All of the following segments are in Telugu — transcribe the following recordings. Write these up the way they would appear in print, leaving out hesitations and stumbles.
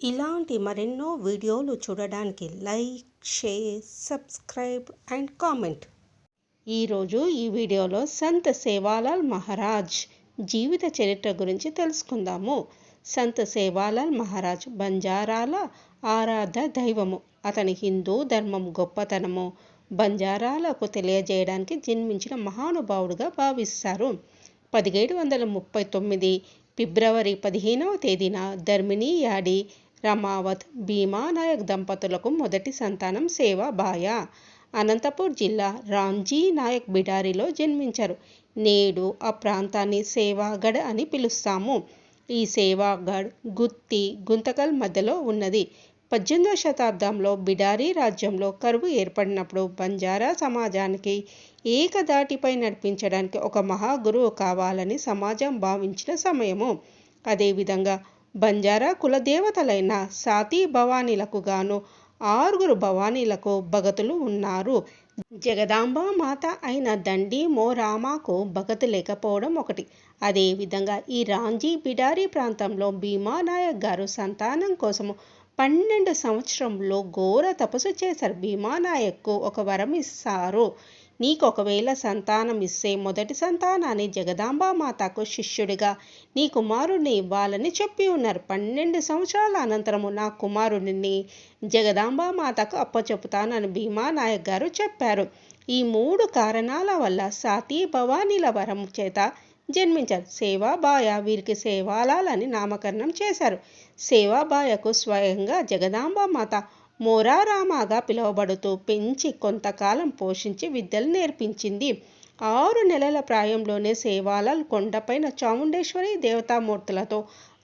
ఇలాంటి మరెన్నో వీడియోలు చూడడానికి like, share, subscribe and comment. ఈరోజు ఈ వీడియోలో సంత్ సేవాలాల్ మహారాజ్ జీవిత చరిత్ర గురించి తెలుసుకుందాము. సంత్ సేవాలాల్ మహారాజ్ బంజారాల ఆరాధ్య దైవము. అతని హిందూ ధర్మం గొప్పతనము బంజారాలకు తెలియజేయడానికి జన్మించిన మహానుభావుడుగా భావిస్తారు. 1739 ఫిబ్రవరి 15వ తేదీన ధర్మిణీయాడి రమావత్ భీమానాయక్ దంపతులకు మొదటి సంతానం సేవాబాయ అనంతపూర్ జిల్లా రాంజీ నాయక్ బిడారిలో జన్మించారు. నేడు ఆ ప్రాంతాన్ని సేవాగఢ్ అని పిలుస్తాము. ఈ సేవాగఢ్ గుత్తి, గుంతకల్ మధ్యలో ఉన్నది. 18వ శతాబ్దంలో బిడారీ రాజ్యంలో కరువు ఏర్పడినప్పుడు బంజారా సమాజానికి ఏకదాటిపై నడిపించడానికి ఒక మహాగురువు కావాలని సమాజం భావించిన సమయము. అదేవిధంగా బంజారా కులదేవతలైన సాతీ భవానీలకు గాను 6 భవానీలకు భగతులు ఉన్నారు. జగదాంబ మాత అయిన దండి మోరామాకు భగతు లేకపోవడం ఒకటి. అదేవిధంగా ఈ రాంజీ బిడారీ ప్రాంతంలో భీమానాయక్ గారు సంతానం కోసము 12 సంవత్సరంలో ఘోర తపస్సు చేశారు. భీమానాయక్కు ఒక వరం ఇస్తారు. నీకు ఒకవేళ సంతానం ఇస్తే మొదటి సంతానాన్ని జగదాంబ మాతకు శిష్యుడిగా నీ కుమారుడిని ఇవ్వాలని చెప్పి ఉన్నారు. 12 సంవత్సరాల అనంతరము నా కుమారుడిని జగదాంబ మాతకు అప్పచెపుతానని భీమానాయక్ గారు చెప్పారు. ఈ 3 కారణాల వల్ల సాతీ భవానీల వరం చేత జన్మించారు. సేవాబాయ వీరికి సేవాలాల్ అని నామకరణం చేశారు. సేవాబాయకు స్వయంగా జగదాంబ మాత మోరారామాగా పిలువబడుతూ పెంచి కొంతకాలం పోషించి విద్యలు నేర్పించింది. 6 నెలల ప్రాయంలోనే సేవాలాల్ కొండపైన చాముండేశ్వరి దేవతామూర్తులతో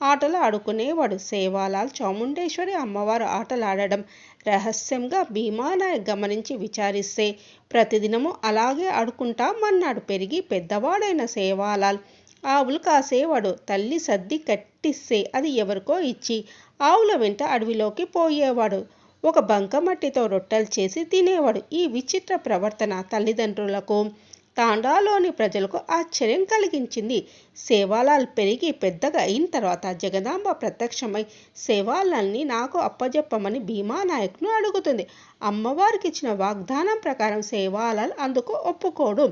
ఆటలు ఆడుకునేవాడు. సేవాలాల్ చాముండేశ్వరి అమ్మవారు ఆటలాడడం రహస్యంగా భీమానాయక్ గమనించి విచారిస్తే ప్రతిదినము అలాగే ఆడుకుంటామన్నాడు. పెరిగి పెద్దవాడైన సేవాలాల్ ఆవులు కాసేవాడు. తల్లి సద్ది కట్టిస్తే అది ఎవరికో ఇచ్చి ఆవుల వెంట అడవిలోకి పోయేవాడు. ఒక బంకమట్టితో రొట్టెలు చేసి తినేవాడు. ఈ విచిత్ర ప్రవర్తన తల్లిదండ్రులకు, తాండాలోని ప్రజలకు ఆశ్చర్యం కలిగించింది. సేవాలాల్ పెరిగి పెద్దగా అయిన తర్వాత జగదాంబ ప్రత్యక్షమై సేవాలాల్ని నాకు అప్పజెప్పమని భీమానాయక్ను అడుగుతుంది. అమ్మవారికి ఇచ్చిన వాగ్దానం ప్రకారం సేవాలాల్ అందుకు ఒప్పుకోడు.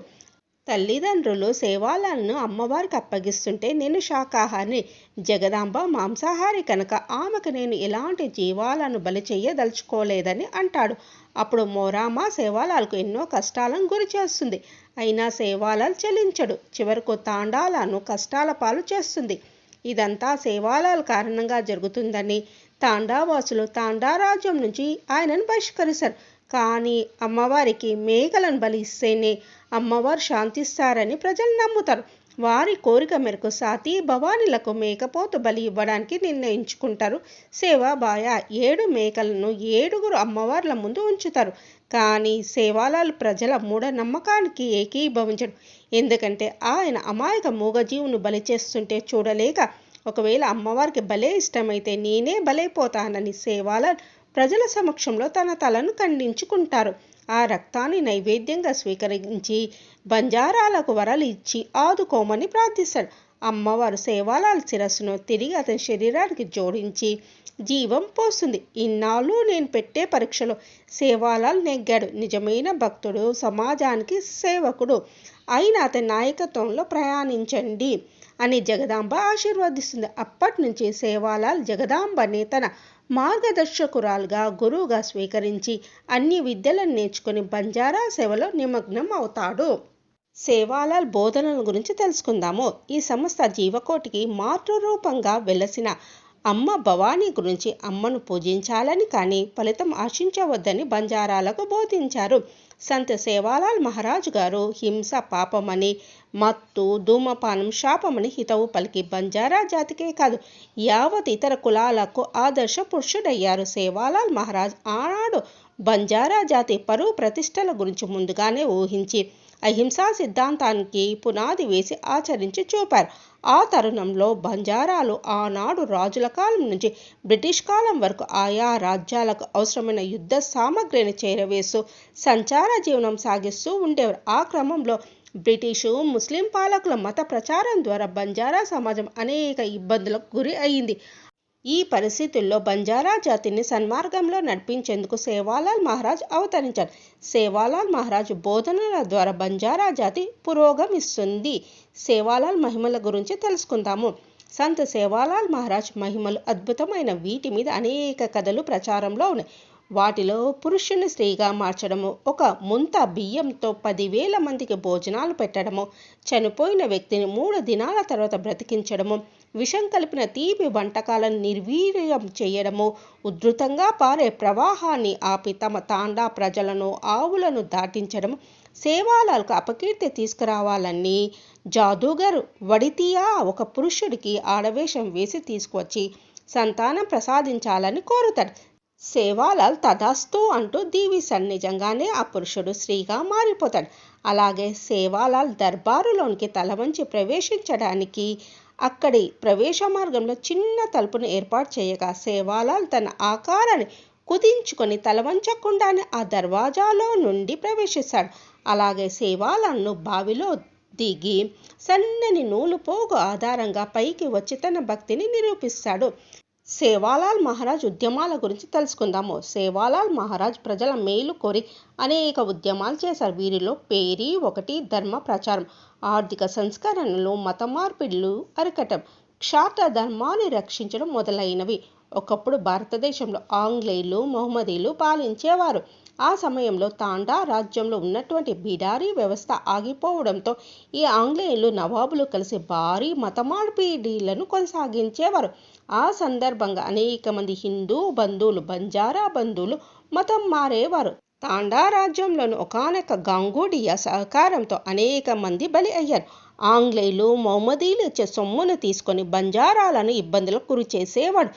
తల్లిదండ్రులు సేవాలాల్ను అమ్మవారికి అప్పగిస్తుంటే నేను శాకాహారిని, జగదాంబ మాంసాహారి కనుక ఆమెకు నేను ఎలాంటి జీవాలను బలి చెయ్యదలుచుకోలేదని అంటాడు. అప్పుడు మోరామా సేవాలాల్కు ఎన్నో కష్టాలను గురి చేస్తుంది. అయినా సేవాలాల్ చెల్లించడు. చివరకు తాండాలను కష్టాల పాలు చేస్తుంది. ఇదంతా సేవాలాల్ కారణంగా జరుగుతుందని తాండావాసులు తాండా రాజ్యం నుంచి ఆయనను బహిష్కరిస్తారు. కానీ అమ్మవారికి మేకలను బలి ఇస్తేనే అమ్మవారు శాంతిస్తారని ప్రజలు నమ్ముతారు. వారి కోరిక మేరకు సాతీ భవానీలకు మేకపోతు బలి ఇవ్వడానికి నిర్ణయించుకుంటారు. సేవాబాయ 7 మేకలను 7 అమ్మవార్ల ముందు ఉంచుతారు. కానీ సేవాలాల్ ప్రజల మూఢనమ్మకానికి ఏకీభవించడు. ఎందుకంటే ఆయన అమాయక మూగజీవును బలి చేస్తుంటే చూడలేక ఒకవేళ అమ్మవారికి బలే ఇష్టమైతే నేనే బలైపోతానని సేవాలాల్ ప్రజల సమక్షంలో తన తలను ఖండించుకుంటారు. ఆ రక్తాన్ని నైవేద్యంగా స్వీకరించి బంజారాలకు వరాలు ఇచ్చి ఆదుకోమని ప్రార్థిస్తాడు. అమ్మవారు సేవాలాల్ శిరస్సును తిరిగి అతని శరీరానికి జోడించి జీవం పోస్తుంది. ఇన్నాళ్ళు నేను పెట్టే పరీక్షలో సేవాలాల్ నెగ్గాడు. నిజమైన భక్తుడు, సమాజానికి సేవకుడు అయిన అతని నాయకత్వంలో ప్రయాణించండి అని జగదాంబ ఆశీర్వదిస్తుంది. అప్పటి నుంచి సేవాలాల్ జగదాంబని తన మార్గదర్శకురాలుగా, గురువుగా స్వీకరించి అన్ని విద్యలను నేర్చుకుని బంజారా సేవలో నిమగ్నం అవుతాడు. సేవాలాల్ బోధనల గురించి తెలుసుకుందాము. ఈ సంస్థ జీవకోటికి మాతృరూపంగా వెలసిన అమ్మ భవానీ గురించి అమ్మను పూజించాలని కానీ ఫలితం ఆశించవద్దని బంజారాలకు బోధించారు. సంత్ సేవాలాల్ మహారాజు గారు హింస పాపమని, మత్తు, ధూమపానం శాపమని హితవు పలికి బంజారా జాతికే కాదు యావత్ ఇతర కులాలకు ఆదర్శ పురుషుడయ్యారు. సేవాలాల్ మహారాజ్ ఆనాడు బంజారా జాతి పరువు ప్రతిష్టల గురించి ముందుగానే ఊహించి అహింసా సిద్ధాంతానికి పునాది వేసి ఆచరించి చూపారు. ఆ తరుణంలో బంజారాలు ఆనాడు రాజుల కాలం నుంచి బ్రిటిష్ కాలం వరకు ఆయా రాజ్యాలకు అవసరమైన యుద్ధ సామగ్రిని చేరవేస్తూ సంచార జీవనం సాగిస్తూ ఉండేవారు. ఆ క్రమంలో బ్రిటిషు, ముస్లిం పాలకుల మత ప్రచారం ద్వారా బంజారా సమాజం అనేక ఇబ్బందులకు గురి అయింది. ఈ పరిస్థితుల్లో బంజారా జాతిని సన్మార్గంలో నడిపించేందుకు సేవాలాల్ మహారాజ్ అవతరించారు. సేవాలాల్ మహారాజ్ బోధనల ద్వారా బంజారా జాతి పురోగమిస్తుంది. సేవాలాల్ మహిమల గురించి తెలుసుకుందాము. సంత్ సేవాలాల్ మహారాజ్ మహిమలు అద్భుతమైన. వీటి మీద అనేక కథలు ప్రచారంలో ఉన్నాయి. వాటిలో పురుషుని స్త్రీగా మార్చడము, ఒక ముంత బియ్యంతో 10,000 మందికి భోజనాలు పెట్టడము, చనిపోయిన వ్యక్తిని 3 దినాల తర్వాత బ్రతికించడము, విషం కలిపిన తీపి వంటకాలను నిర్వీర్యం చేయడము, ఉధృతంగా పారే ప్రవాహాన్ని ఆపి తమ తాండా ప్రజలను ఆవులను దాటించడము, సేవాలాల్కు అపకీర్తి తీసుకురావాలని జాదూగర్ వడితియా ఒక పురుషుడికి ఆడవేషం వేసి తీసుకువచ్చి సంతానం ప్రసాదించాలని కోరుతాడు. సేవాలాల్ తదాస్తు అంటూ దీవిస్తాడు. నిజంగానే ఆ పురుషుడు స్త్రీగా మారిపోతాడు. అలాగే సేవాలాల్ దర్బారులోనికి తల వంచి ప్రవేశించడానికి అక్కడి ప్రవేశ మార్గంలో చిన్న తలుపును ఏర్పాటు చేయగా సేవాలాల్ తన ఆకారాన్ని కుదించుకొని తల వంచకుండానే ఆ దర్వాజాలో నుండి ప్రవేశిస్తాడు. అలాగే సేవాలాల్ను బావిలో దిగి సన్నని నూలు పోగు ఆధారంగా పైకి వచ్చి తన భక్తిని నిరూపిస్తాడు. సేవాలాల్ మహారాజ్ ఉద్యమాల గురించి తెలుసుకుందాము. సేవాలాల్ మహారాజ్ ప్రజల మేలు కోరి అనేక ఉద్యమాలు చేశారు. వీరిలో పేరీ ఒకటి. ధర్మ ప్రచారం, ఆర్థిక సంస్కరణలు, మత మార్పిడులు అరికట్టడం, క్షాత్ర ధర్మాన్ని రక్షించడం మొదలైనవి. ఒకప్పుడు భారతదేశంలో ఆంగ్లేయులు, మొహమ్మదీలు పాలించేవారు. ఆ సమయంలో తాండా రాజ్యంలో ఉన్నటువంటి బిడారీ వ్యవస్థ ఆగిపోవడంతో ఈ ఆంగ్లేయులు నవాబులు కలిసి భారీ మత మార్పిడిలను కొనసాగించేవారు. ఆ సందర్భంగా అనేక మంది హిందూ బంధువులు, బంజారా బంధువులు మతం మారేవారు. తాండా రాజ్యంలోని ఒకానొక గాంగూడియా సహకారంతో అనేక మంది బలి అయ్యారు. ఆంగ్లేయులు, మొహమ్మదీలు ఇచ్చే సొమ్మును తీసుకొని బంజారాలను ఇబ్బందులకు గురి చేసేవాడు.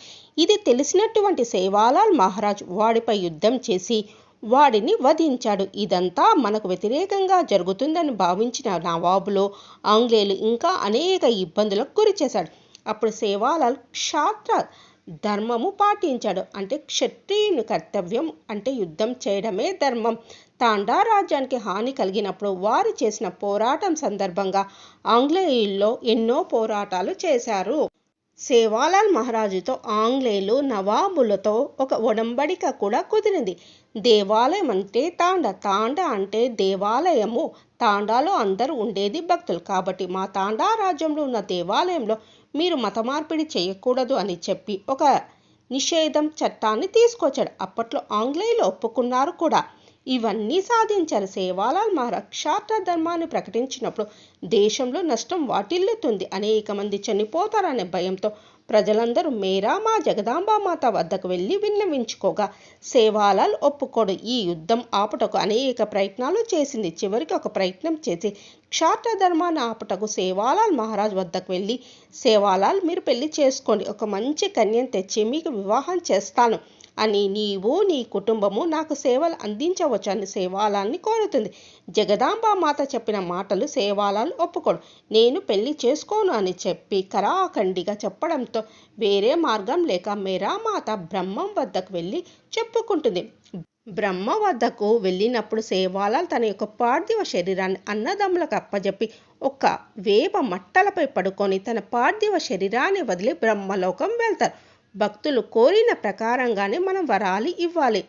ఇది తెలిసినటువంటి సేవాలాల్ మహారాజ్ వాడిపై యుద్ధం చేసి వాడిని వధించాడు. ఇదంతా మనకు వ్యతిరేకంగా జరుగుతుందని భావించిన నవాబులు, ఆంగ్లేయులు ఇంకా అనేక ఇబ్బందులకు గురి చేశాడు. అప్పుడు సేవాలాల్ క్షాత్ర ధర్మము పాటించాడు. అంటే క్షత్రియుని కర్తవ్యం అంటే యుద్ధం చేయడమే ధర్మం. తాండా రాజ్యానికి హాని కలిగినప్పుడు వారు చేసిన పోరాటం సందర్భంగా ఆంగ్లేయుల్లో ఎన్నో పోరాటాలు చేశారు. సేవాలాల్ మహారాజుతో ఆంగ్లేయులు, నవాబులతో ఒక ఒడంబడిక కూడా కుదిరింది. దేవాలయం అంటే తాండా, తాండా అంటే దేవాలయము. తాండాలో అందరూ ఉండేది భక్తులు. కాబట్టి మా తాండా రాజ్యంలో ఉన్న దేవాలయంలో మీరు మత మార్పిడి చేయకూడదు అని చెప్పి ఒక నిషేధం చట్టాన్ని తీసుకొచ్చాడు. అప్పట్లో ఆంగ్లేయులు ఒప్పుకున్నారు కూడా. ఇవన్నీ సాధించారు. సేవాలాల్ మహారాజ్ క్షాత్ర ధర్మాన్ని ప్రకటించినప్పుడు దేశంలో నష్టం వాటిల్లుతుంది, అనేక మంది చనిపోతారనే భయంతో ప్రజలందరూ మేరా మా జగదాంబ మాత వద్దకు వెళ్ళి విన్నవించుకోగా సేవాలాల్ ఒప్పుకోడు. ఈ యుద్ధం ఆపుటకు అనేక ప్రయత్నాలు చేసింది. చివరికి ఒక ప్రయత్నం చేసి క్షాత్ర ధర్మాన్ని ఆపుటకు సేవాలాల్ మహారాజ్ వద్దకు వెళ్ళి, సేవాలాల్ మీరు పెళ్లి చేసుకోండి, ఒక మంచి కన్యను తెచ్చి మీకు వివాహం చేస్తాను అని నీవు నీ కుటుంబము నాకు సేవలు అందించవచ్చు అని సేవాలాల్ని కోరుతుంది. జగదాంబ మాత చెప్పిన మాటలు సేవాలాల్ ఒప్పుకోడు. నేను పెళ్లి చేసుకోను అని చెప్పి కరాఖండిగా చెప్పడంతో వేరే మార్గం లేక మేరామాత బ్రహ్మం వద్దకు వెళ్ళి చెప్పుకుంటుంది. బ్రహ్మ వద్దకు వెళ్ళినప్పుడు సేవాలాల్ తన యొక్క పార్థివ శరీరాన్ని అన్నదమ్ములకు అప్పజెప్పి ఒక వేప మట్టలపై పడుకొని తన పార్థివ శరీరాన్ని వదిలి బ్రహ్మలోకం వెళ్తారు. భక్తులు కోరిన ప్రకారంగానే మనం వరాలు ఇవ్వాలి.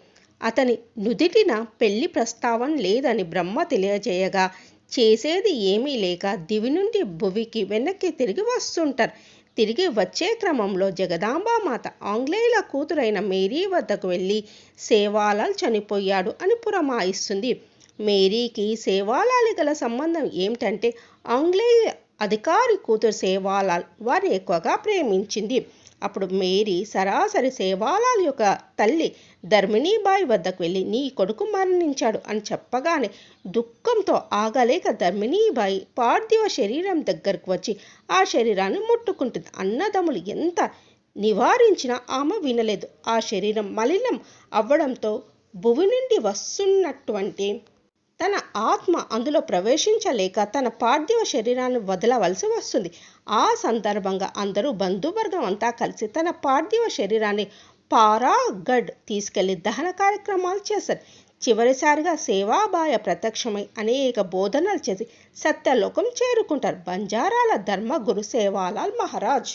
అతని నుదిటిన పెళ్లి ప్రస్తావన లేదని బ్రహ్మ తెలియజేయగా చేసేది ఏమీ లేక దివి నుండి భువికి వెనక్కి తిరిగి వస్తుంటారు. తిరిగి వచ్చే క్రమంలో జగదాంబామాత ఆంగ్లేయుల కూతురైన మేరీ వద్దకు వెళ్ళి సేవాలాల్ చనిపోయాడు అని పురమాయిస్తుంది. మేరీకి సేవాలాల్ గల సంబంధం ఏమిటంటే ఆంగ్లేయ అధికారి కూతురు సేవాలాల్ వారిని ఎక్కువగా ప్రేమించింది. అప్పుడు మేరీ సరాసరి సేవాలాల్ యొక్క తల్లి ధర్మిణీబాయి వద్దకు వెళ్ళి నీ కొడుకు మరణించాడు అని చెప్పగానే దుఃఖంతో ఆగలేక ధర్మిణీబాయి పార్థివ శరీరం దగ్గరకు వచ్చి ఆ శరీరాన్ని ముట్టుకుంటుంది. అన్నదమ్ములు ఎంత నివారించినా ఆమె వినలేదు. ఆ శరీరం మలినం అవ్వడంతో భువి నుండి వస్తున్నటువంటి తన ఆత్మ అందులో ప్రవేశించలేక తన పార్థివ శరీరాన్ని వదలవలసి వస్తుంది. ఆ సందర్భంగా అందరూ బంధువర్గం అంతా కలిసి తన పార్థివ శరీరాన్ని పారాగఢ్ తీసుకెళ్లి దహన కార్యక్రమాలు చేశారు. చివరిసారిగా సేవాబాయ ప్రత్యక్షమై అనేక బోధనలు చేసి సత్యలోకం చేరుకుంటారు. బంజారాల ధర్మ గురు సేవాలాల్ మహారాజ్.